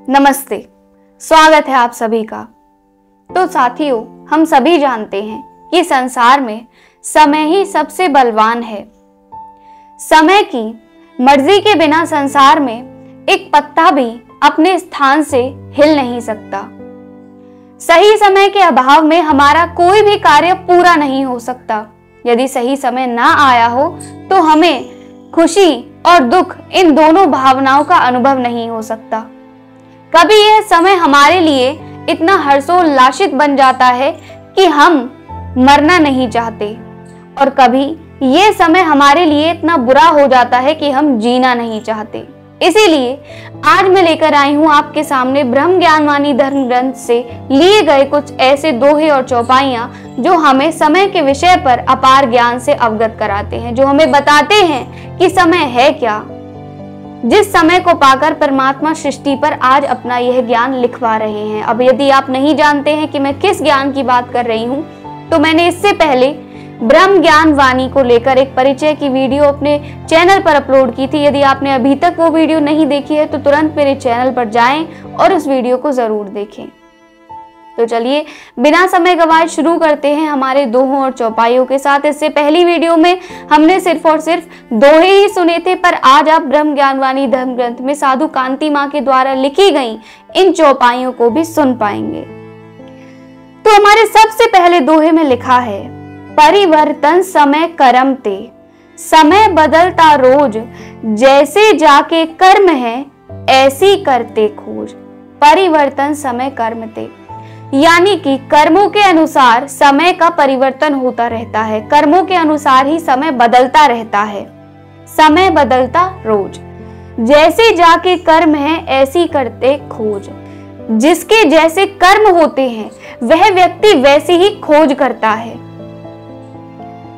नमस्ते, स्वागत है आप सभी का। तो साथियों, हम सभी जानते हैं कि संसार में समय ही सबसे बलवान है। समय की मर्जी के बिना संसार में एक पत्ता भी अपने स्थान से हिल नहीं सकता। सही समय के अभाव में हमारा कोई भी कार्य पूरा नहीं हो सकता। यदि सही समय ना आया हो तो हमें खुशी और दुख इन दोनों भावनाओं का अनुभव नहीं हो सकता। कभी यह समय हमारे लिए इतना हर्षोल्लासित बन जाता है कि हम मरना नहीं चाहते, और कभी यह समय हमारे लिए इतना बुरा हो जाता है कि हम जीना नहीं चाहते। इसीलिए आज मैं लेकर आई हूं आपके सामने ब्रह्म ज्ञानवाणी धर्म ग्रंथ से लिए गए कुछ ऐसे दोहे और चौपाइयां जो हमें समय के विषय पर अपार ज्ञान से अवगत कराते हैं, जो हमें बताते हैं कि समय है क्या, जिस समय को पाकर परमात्मा सृष्टि पर आज अपना यह ज्ञान लिखवा रहे हैं। अब यदि आप नहीं जानते हैं कि मैं किस ज्ञान की बात कर रही हूं, तो मैंने इससे पहले ब्रह्म ज्ञान वाणी को लेकर एक परिचय की वीडियो अपने चैनल पर अपलोड की थी। यदि आपने अभी तक वो वीडियो नहीं देखी है तो तुरंत मेरे चैनल पर जाएं और उस वीडियो को जरूर देखें। तो चलिए बिना समय गवाए शुरू करते हैं हमारे दोहों और चौपाइयों के साथ। इससे पहली वीडियो में हमने सिर्फ और सिर्फ दोहे ही सुने थे, पर आज आप ब्रह्म ज्ञानवाणी धर्म ग्रंथ में साधु कांति माँ के द्वारा लिखी गई इन चौपाइयों को भी सुन पाएंगे। तो हमारे सबसे पहले दोहे में लिखा है, परिवर्तन समय कर्म ते, समय बदलता रोज, जैसे जाके कर्म है ऐसी करते खोज। परिवर्तन समय कर्म ते, यानी कि कर्मों के अनुसार समय का परिवर्तन होता रहता है, कर्मों के अनुसार ही समय बदलता रहता है। समय बदलता रोज, जैसे जाके कर्म है ऐसी करते खोज। जिसके जैसे कर्म होते हैं वह व्यक्ति वैसी ही खोज करता है।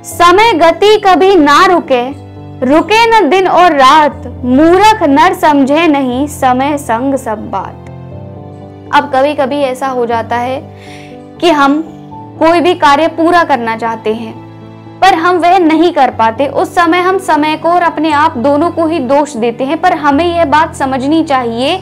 समय गति कभी ना रुके, रुके न दिन और रात, मूर्ख नर समझे नहीं समय संग सब बात। अब कभी कभी ऐसा हो जाता है कि हम कोई भी कार्य पूरा करना चाहते हैं पर हम वह नहीं कर पाते। उस समय हम समय को और अपने आप दोनों को ही दोष देते हैं, पर हमें यह बात समझनी चाहिए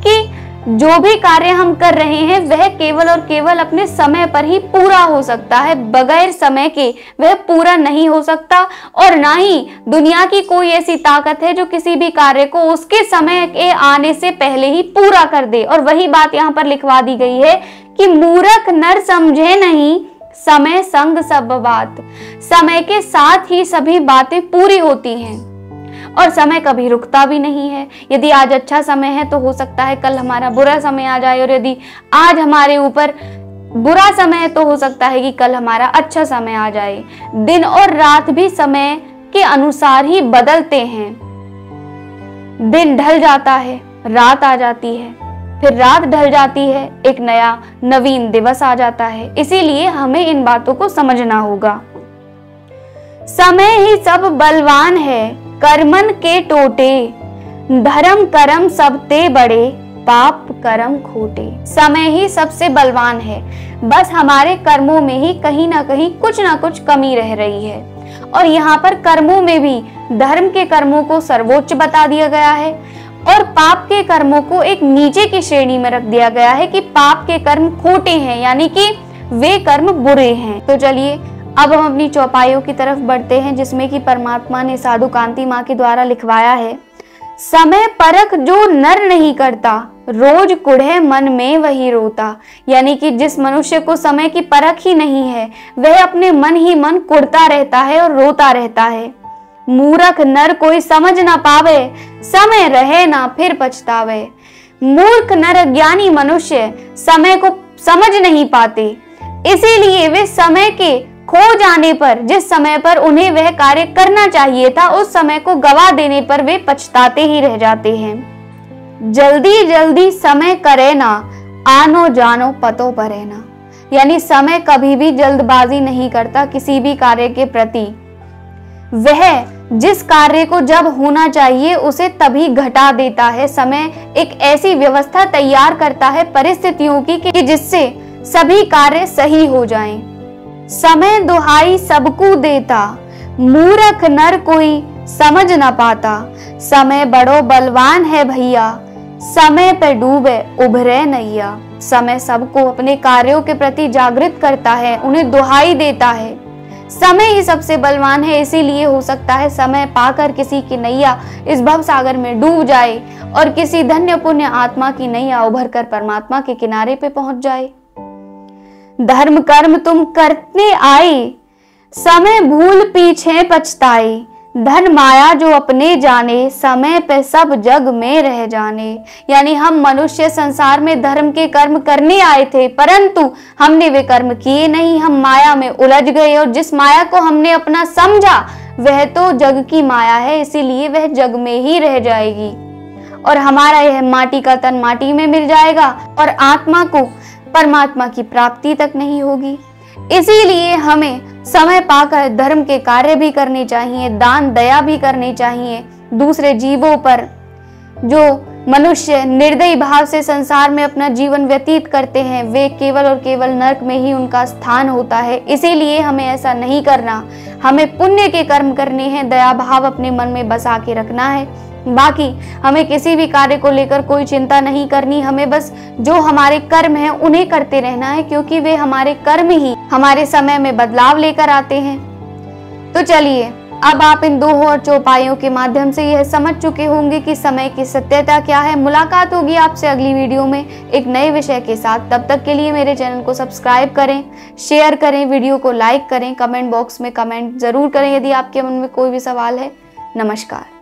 कि जो भी कार्य हम कर रहे हैं वह केवल और केवल अपने समय पर ही पूरा हो सकता है। बगैर समय के वह पूरा नहीं हो सकता, और ना ही दुनिया की कोई ऐसी ताकत है जो किसी भी कार्य को उसके समय के आने से पहले ही पूरा कर दे। और वही बात यहाँ पर लिखवा दी गई है कि मूर्ख नर समझे नहीं समय संग सब बात। समय के साथ ही सभी बातें पूरी होती हैं और समय कभी रुकता भी नहीं है। यदि आज अच्छा समय है तो हो सकता है कल हमारा बुरा समय आ जाए, और यदि आज हमारे ऊपर बुरा समय है तो हो सकता है कि कल हमारा अच्छा समय आ जाए। दिन और रात भी समय के अनुसार ही बदलते हैं। दिन ढल जाता है, रात आ जाती है, फिर रात ढल जाती है, एक नया नवीन दिवस आ जाता है। इसीलिए हमें इन बातों को समझना होगा। समय ही सब बलवान है, कर्मन के टोटे, धर्म कर्म सबते बड़े, पाप कर्म खोटे। समय ही सबसे बलवान है, बस हमारे कर्मों में ही कहीं ना कहीं कुछ ना कुछ कमी रह रही है। और यहाँ पर कर्मों में भी धर्म के कर्मों को सर्वोच्च बता दिया गया है और पाप के कर्मों को एक नीचे की श्रेणी में रख दिया गया है कि पाप के कर्म खोटे हैं, यानी कि वे कर्म बुरे हैं। तो चलिए अब हम अपनी चौपाइयों की तरफ बढ़ते हैं, जिसमें कि परमात्मा ने साधु कांति माँ के द्वारा लिखवाया है, समय परख जो नर नहीं करता, रोज कुढ़े मन में वही रोता। यानी कि जिस मनुष्य को समय की परख ही नहीं है वह अपने मन ही मन कुढ़ता रहता है और रोता रहता है। मूर्ख नर कोई समझ ना पावे, समय रहे ना फिर पछतावे। मूर्ख नर ज्ञानी मनुष्य समय को समझ नहीं पाते, इसीलिए वे समय के खो जाने पर, जिस समय पर उन्हें वह कार्य करना चाहिए था, उस समय को गवा देने पर वे पछताते ही रह जाते हैं। जल्दी जल्दी समय करे ना, आनो जानो पतो परे ना। यानी समय कभी भी जल्दबाजी नहीं करता किसी भी कार्य के प्रति। वह जिस कार्य को जब होना चाहिए उसे तभी घटा देता है। समय एक ऐसी व्यवस्था तैयार करता है परिस्थितियों की कि जिससे सभी कार्य सही हो जाएं। समय दुहाई सबको देता, मूर्ख नर कोई समझ न पाता। समय बड़ो बलवान है भैया, समय पे डूबे उभरे नैया। समय सबको अपने कार्यों के प्रति जागृत करता है, उन्हें दुहाई देता है। समय ही सबसे बलवान है, इसीलिए हो सकता है समय पाकर किसी की नैया इस भव सागर में डूब जाए और किसी धन्य पुण्य आत्मा की नैया उभर कर परमात्मा के किनारे पे पहुंच जाए। धर्म कर्म तुम करने आए, समय भूल पीछे पछताए। धन माया जो अपने जाने, समय पे सब जग में रह जाने। यानी हम मनुष्य संसार में धर्म के कर्म करने आए थे, परंतु हमने वे कर्म किए नहीं, हम माया में उलझ गए और जिस माया को हमने अपना समझा वह तो जग की माया है, इसीलिए वह जग में ही रह जाएगी और हमारा यह माटी का तन माटी में मिल जाएगा और आत्मा को परमात्मा की प्राप्ति तक नहीं होगी। इसीलिए हमें समय पाकर धर्म के कार्य भी करने चाहिए, दान दया भी करनी चाहिए। दूसरे जीवों पर जो मनुष्य निर्दयी भाव से संसार में अपना जीवन व्यतीत करते हैं, वे केवल और केवल नरक में ही उनका स्थान होता है। इसीलिए हमें ऐसा नहीं करना, हमें पुण्य के कर्म करने हैं, दया भाव अपने मन में बसा के रखना है। बाकी हमें किसी भी कार्य को लेकर कोई चिंता नहीं करनी, हमें बस जो हमारे कर्म हैं उन्हें करते रहना है, क्योंकि वे हमारे कर्म ही हमारे समय में बदलाव लेकर आते हैं। तो चलिए, अब आप इन 2 और चौपाइयों के माध्यम से यह समझ चुके होंगे कि समय की सत्यता क्या है। मुलाकात होगी आपसे अगली वीडियो में एक नए विषय के साथ। तब तक के लिए मेरे चैनल को सब्सक्राइब करें, शेयर करें, वीडियो को लाइक करें, कमेंट बॉक्स में कमेंट जरूर करें यदि आपके मन में कोई भी सवाल है। नमस्कार।